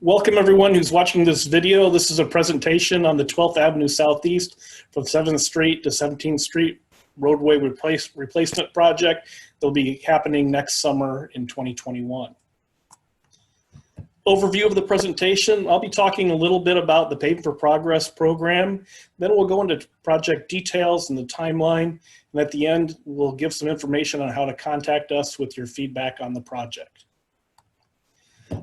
Welcome everyone who's watching this video. This is a presentation on the 12th Avenue Southeast from 7th Street to 17th Street roadway replacement project that will be happening next summer in 2021. Overview of the presentation, I'll be talking a little bit about the Paving for Progress program. Then we'll go into project details and the timeline. And at the end, we'll give some information on how to contact us with your feedback on the project.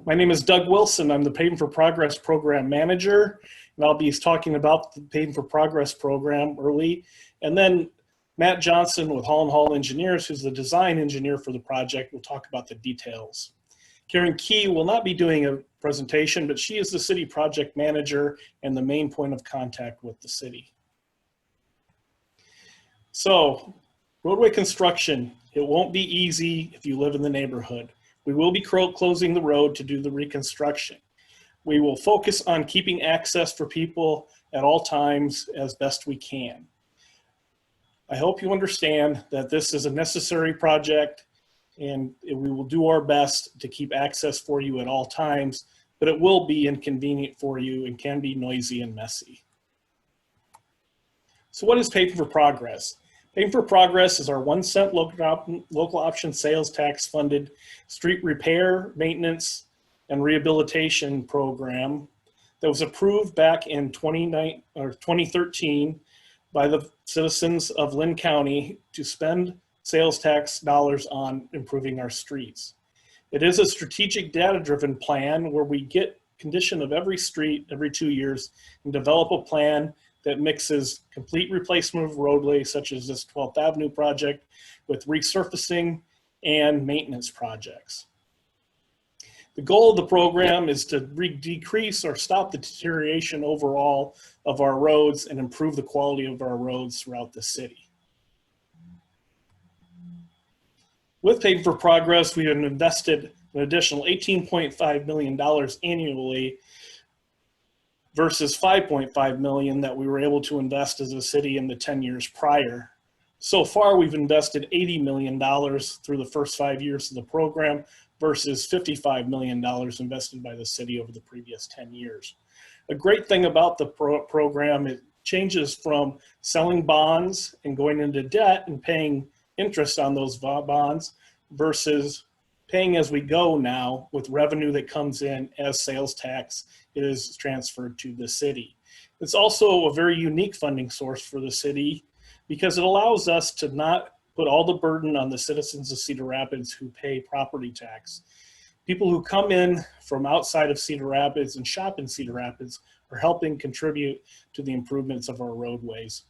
My name is Doug Wilson. I'm the Paving for Progress Program Manager, and I'll be talking about the Paving for Progress program early. And then Matt Johnson with Hall & Hall Engineers, who's the design engineer for the project, will talk about the details. Karen Key will not be doing a presentation, but she is the city project manager and the main point of contact with the city. So, roadway construction, it won't be easy if you live in the neighborhood. We will be closing the road to do the reconstruction. We will focus on keeping access for people at all times as best we can. I hope you understand that this is a necessary project and we will do our best to keep access for you at all times, but it will be inconvenient for you and can be noisy and messy. So what is Paving for Progress? Paving for Progress is our 1 cent local option sales tax funded street repair, maintenance, and rehabilitation program that was approved back in 2013 by the citizens of Lynn County to spend sales tax dollars on improving our streets. It is a strategic data-driven plan where we get condition of every street every 2 years and develop a plan that mixes complete replacement of roadways, such as this 12th Avenue project, with resurfacing and maintenance projects. The goal of the program is to decrease or stop the deterioration overall of our roads and improve the quality of our roads throughout the city. With Paving for Progress, we have invested an additional $18.5 million annually versus $5.5 million that we were able to invest as a city in the 10 years prior. So far, we've invested $80 million through the first 5 years of the program versus $55 million invested by the city over the previous 10 years. A great thing about the program, it changes from selling bonds and going into debt and paying interest on those bonds versus paying as we go now with revenue that comes in as sales tax is transferred to the city. It's also a very unique funding source for the city because it allows us to not put all the burden on the citizens of Cedar Rapids who pay property tax. People who come in from outside of Cedar Rapids and shop in Cedar Rapids are helping contribute to the improvements of our roadways.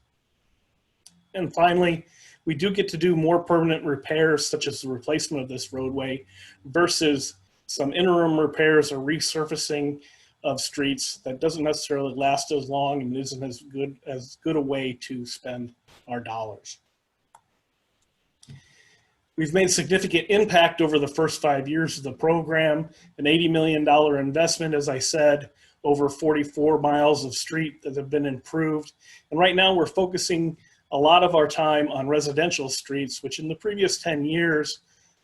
And finally, we do get to do more permanent repairs, such as the replacement of this roadway, versus some interim repairs or resurfacing of streets that doesn't necessarily last as long and isn't as good a way to spend our dollars. We've made significant impact over the first 5 years of the program, an $80 million investment, as I said, over 44 miles of street that have been improved. And right now we're focusing a lot of our time on residential streets, which in the previous 10 years,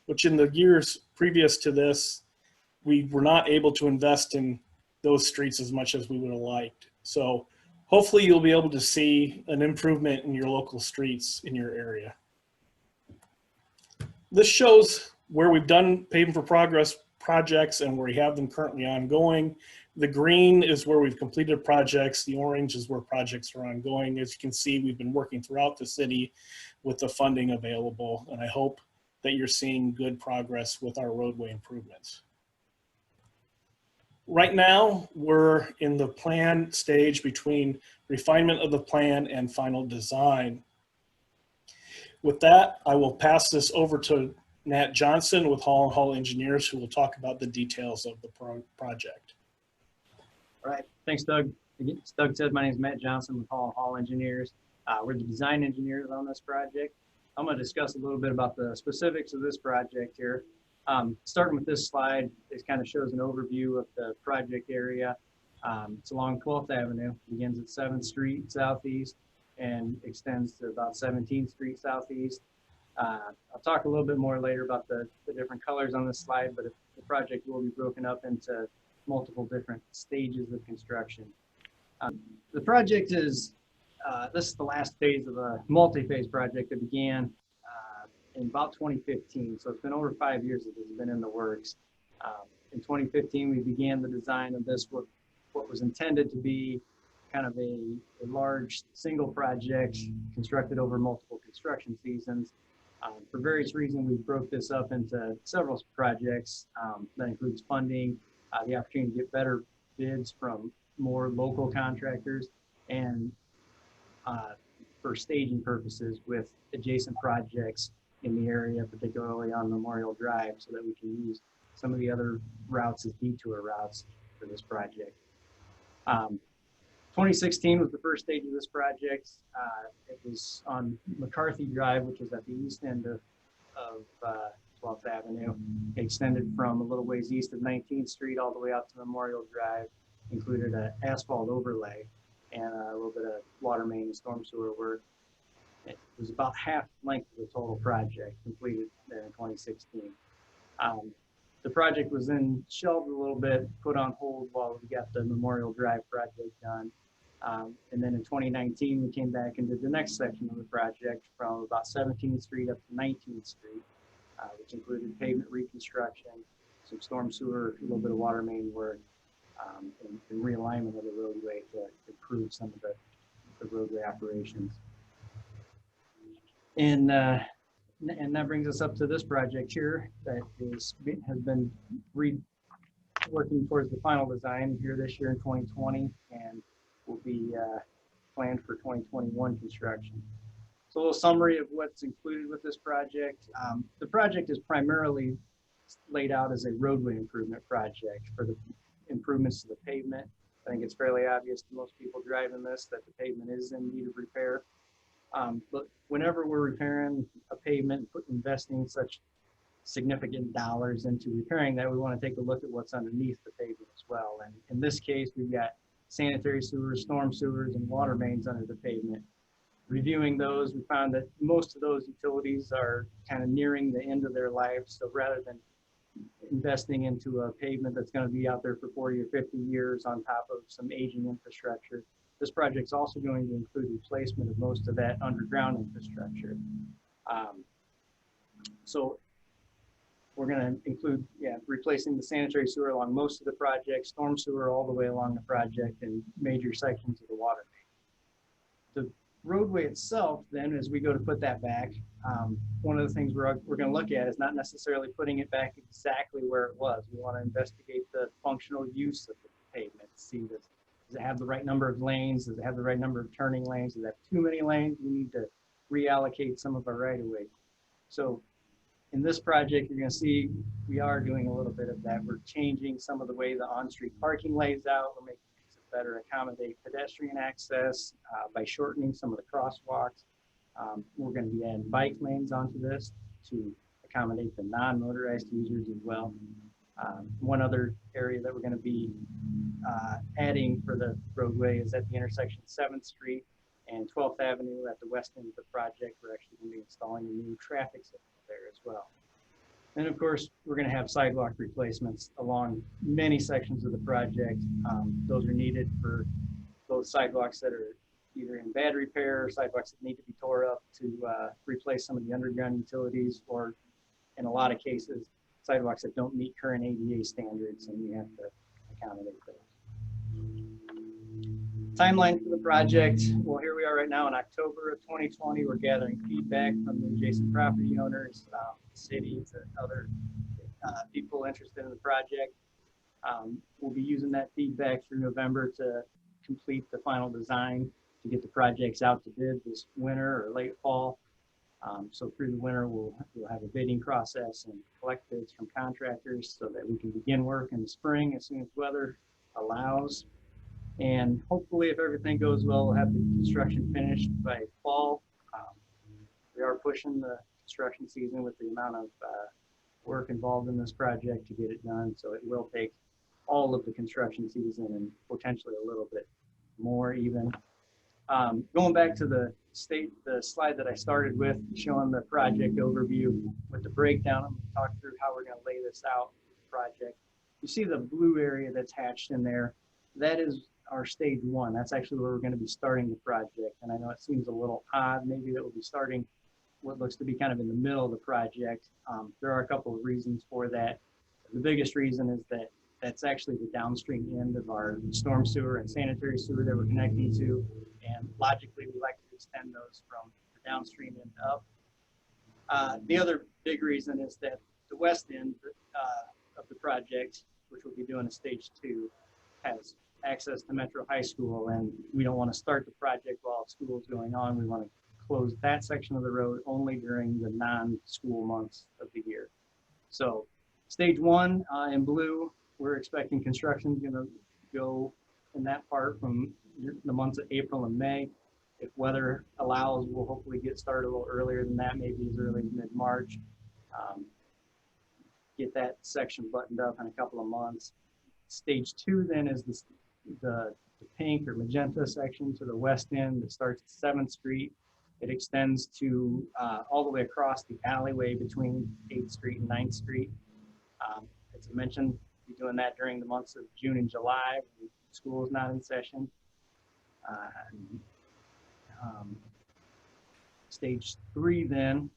which in the years previous to this, we were not able to invest in those streets as much as we would have liked. So hopefully you'll be able to see an improvement in your local streets in your area. This shows where we've done Paving for Progress projects and where we have them currently ongoing. The green is where we've completed projects. The orange is where projects are ongoing. As you can see, we've been working throughout the city with the funding available, and I hope that you're seeing good progress with our roadway improvements. Right now, we're in the plan stage between refinement of the plan and final design. With that, I will pass this over to Matt Johnson with Hall & Hall Engineers, who will talk about the details of the project. All right, thanks, Doug. As Doug said, my name is Matt Johnson with Hall & Hall Engineers. We're the design engineers on this project. I'm going to discuss a little bit about the specifics of this project here. Starting with this slide, it kind of shows an overview of the project area. It's along 12th Avenue, begins at 7th Street Southeast and extends to about 17th Street Southeast. I'll talk a little bit more later about the different colors on this slide, but the project will be broken up into multiple different stages of construction. The project is, this is the last phase of a multi-phase project that began in about 2015. So it's been over 5 years that it's been in the works. In 2015, we began the design of this, what was intended to be kind of a large single project constructed over multiple construction seasons. For various reasons, we broke this up into several projects. That includes funding, the opportunity to get better bids from more local contractors, and for staging purposes with adjacent projects in the area, particularly on Memorial Drive, so that we can use some of the other routes as detour routes for this project. 2016 was the first stage of this project. It was on McCarthy Drive, which is at the east end of 12th Avenue. It extended from a little ways east of 19th Street all the way out to Memorial Drive, included an asphalt overlay and a little bit of water main and storm sewer work. It was about half length of the total project completed there in 2016. The project was then shelved a little bit, put on hold while we got the Memorial Drive project done. And then in 2019, we came back and did the next section of the project from about 17th Street up to 19th Street, which included pavement reconstruction, some storm sewer, a little bit of water main work, and realignment of the roadway to improve some of the roadway operations. And that brings us up to this project here that has been working towards the final design here this year in 2020, and will be planned for 2021 construction. So a little summary of what's included with this project. The project is primarily laid out as a roadway improvement project for the improvements to the pavement. I think it's fairly obvious to most people driving this that the pavement is in need of repair. But whenever we're repairing a pavement, investing such significant dollars into repairing that, we want to take a look at what's underneath the pavement as well. And in this case, we've got sanitary sewers, storm sewers, and water mains under the pavement. Reviewing those, we found that most of those utilities are kind of nearing the end of their life. So rather than investing into a pavement that's going to be out there for 40 or 50 years on top of some aging infrastructure, this project's also going to include replacement of most of that underground infrastructure. So we're going to include, replacing the sanitary sewer along most of the project, storm sewer all the way along the project, and major sections of the water main. The roadway itself, then, as we go to put that back, one of the things we're going to look at is not necessarily putting it back exactly where it was. We want to investigate the functional use of the pavement, see this. Does it have the right number of lanes? Does it have the right number of turning lanes? Does it have too many lanes? We need to reallocate some of our right-of-way. So in this project, you're going to see we are doing a little bit of that. We're changing some of the way the on-street parking lays out. We're making it better accommodate pedestrian access by shortening some of the crosswalks. We're going to be adding bike lanes onto this to accommodate the non-motorized users as well. One other area that we're going to be adding for the roadway is at the intersection 7th Street and 12th Avenue at the west end of the project. We're actually going to be installing a new traffic signal there as well. And of course, we're going to have sidewalk replacements along many sections of the project. Those are needed for those sidewalks that are either in bad repair or sidewalks that need to be tore up to replace some of the underground utilities, or in a lot of cases, sidewalks that don't meet current ADA standards, and we have to accommodate those. Timeline for the project. Well, here we are right now in October of 2020. We're gathering feedback from the adjacent property owners, cities, and other people interested in the project. We'll be using that feedback through November to complete the final design to get the projects out to bid this winter or late fall. So through the winter, we'll have a bidding process and collect bids from contractors so that we can begin work in the spring as soon as weather allows. And hopefully, if everything goes well, we'll have the construction finished by fall. We are pushing the construction season with the amount of work involved in this project to get it done. So it will take all of the construction season and potentially a little bit more even. Going back to the slide that I started with, showing the project overview with the breakdown, I'm going to talk through how we're going to lay this out, the project. you see the blue area that's hatched in there. That is our stage one. That's actually where we're going to be starting the project. And I know it seems a little odd, maybe that we'll be starting what looks to be kind of in the middle of the project. There are a couple of reasons for that. The biggest reason is that that's actually the downstream end of our storm sewer and sanitary sewer that we're connecting to. And logically, we like to extend those from the downstream end up. The other big reason is that the west end of the project, which we'll be doing in stage two, has access to Metro High School, and we don't want to start the project while school is going on. We want to close that section of the road only during the non-school months of the year. So stage one in blue, we're expecting construction is going to go in that part from the months of April and May. If weather allows, we'll hopefully get started a little earlier than that, maybe as early as mid-March. Get that section buttoned up in a couple of months. Stage two then is the pink or magenta section to the west end that starts at 7th Street. It extends to all the way across the alleyway between 8th Street and 9th Street. As I mentioned, we'll be doing that during the months of June and July when school is not in session. Stage three then,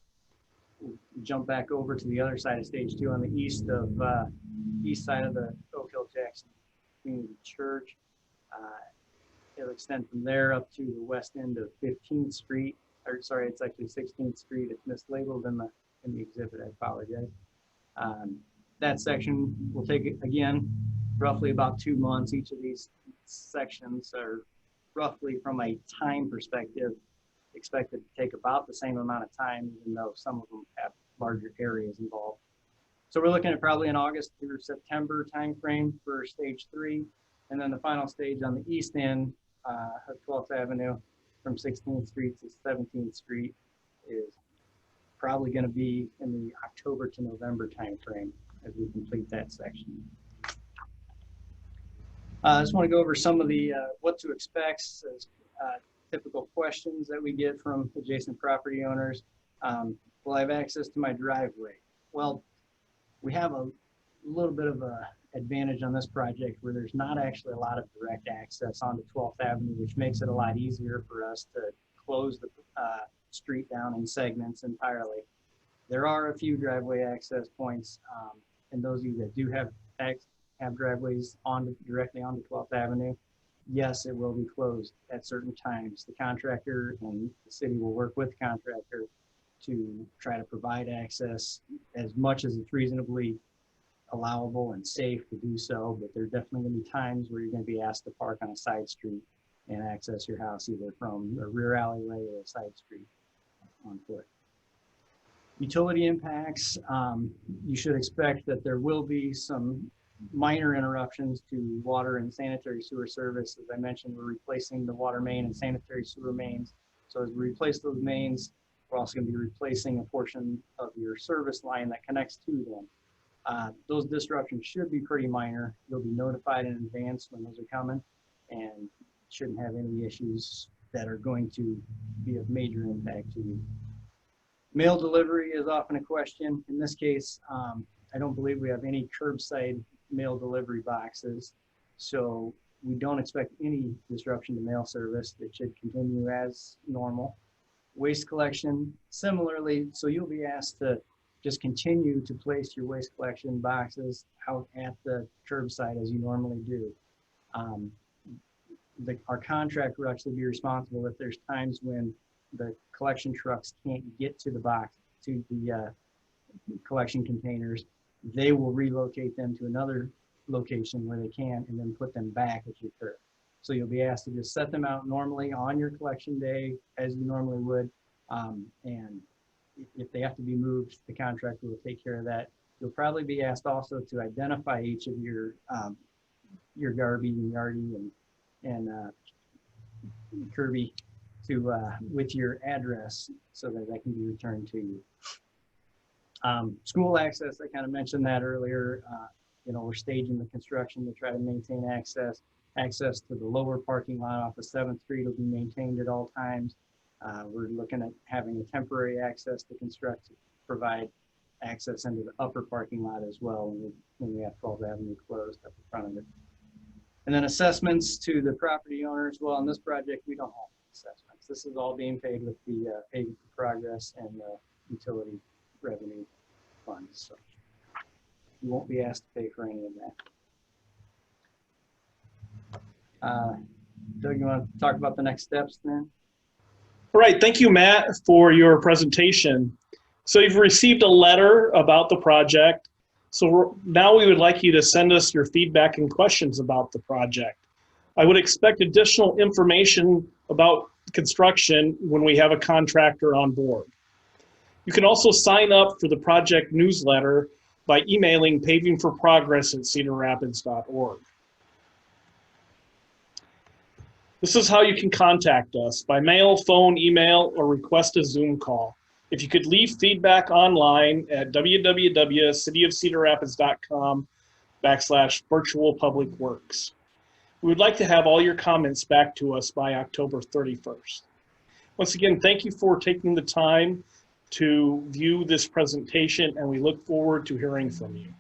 we'll jump back over to the other side of stage two on the east side of the Oak Hill Jackson Community Church. It'll extend from there up to the west end of 15th Street, or sorry, it's actually 16th Street. It's mislabeled in the exhibit. I apologize. That section will take, again, roughly about 2 months. Each of these sections are roughly, from a time perspective, expected to take about the same amount of time, even though some of them have larger areas involved. So we're looking at probably an August through September timeframe for stage three. And then the final stage on the east end of 12th Avenue from 16th Street to 17th Street is probably going to be in the October to November timeframe as we complete that section. I just want to go over some of the what to expect as typical questions that we get from adjacent property owners. Will I have access to my driveway? Well, we have a little bit of a advantage on this project where there's not actually a lot of direct access onto 12th Avenue, which makes it a lot easier for us to close the street down in segments entirely. There are a few driveway access points, and those of you that do have driveways directly onto 12th Avenue, yes, it will be closed at certain times. The contractor and the city will work with the contractor to try to provide access as much as it's reasonably allowable and safe to do so, but there are definitely going to be times where you're going to be asked to park on a side street and access your house either from a rear alleyway or a side street on foot. Utility impacts, you should expect that there will be some minor interruptions to water and sanitary sewer service. As I mentioned, we're replacing the water main and sanitary sewer mains. So as we replace those mains, we're also going to be replacing a portion of your service line that connects to them. Those disruptions should be pretty minor. You'll be notified in advance when those are coming and shouldn't have any issues that are going to be of major impact to you. Mail delivery is often a question. In this case, I don't believe we have any curbside mail delivery boxes, so we don't expect any disruption to mail service. It should continue as normal. Waste collection, similarly, so you'll be asked to just continue to place your waste collection boxes out at the curbside as you normally do. Our contractor will actually be responsible if there's times when the collection trucks can't get to the box, to the collection containers. They will relocate them to another location where they can and then put them back at your curb. So you'll be asked to just set them out normally on your collection day as you normally would. And if they have to be moved, the contractor will take care of that. You'll probably be asked also to identify each of your Garby and Yardy and Kirby with your address so that can be returned to you. School access, I kind of mentioned that earlier. We're staging the construction to try to maintain access. Access to the lower parking lot off of 7th Street will be maintained at all times. We're looking at having a temporary access to provide access into the upper parking lot as well when we have 12th Avenue closed up in front of it. And then assessments to the property owners. Well, on this project, we don't have assessments. This is all being paid with the Paving for Progress and the utility revenue funds. So you won't be asked to pay for any of that. Doug, you want to talk about the next steps then? All right, thank you, Matt, for your presentation. So you've received a letter about the project. So now we would like you to send us your feedback and questions about the project. I would expect additional information about construction when we have a contractor on board. You can also sign up for the project newsletter by emailing pavingforprogress@cedarrapids.org. This is how you can contact us: by mail, phone, email, or request a Zoom call. If you could leave feedback online at www.cityofcedarrapids.com/virtual-public-works. We would like to have all your comments back to us by October 31st. Once again, thank you for taking the time to view this presentation, and we look forward to hearing from you.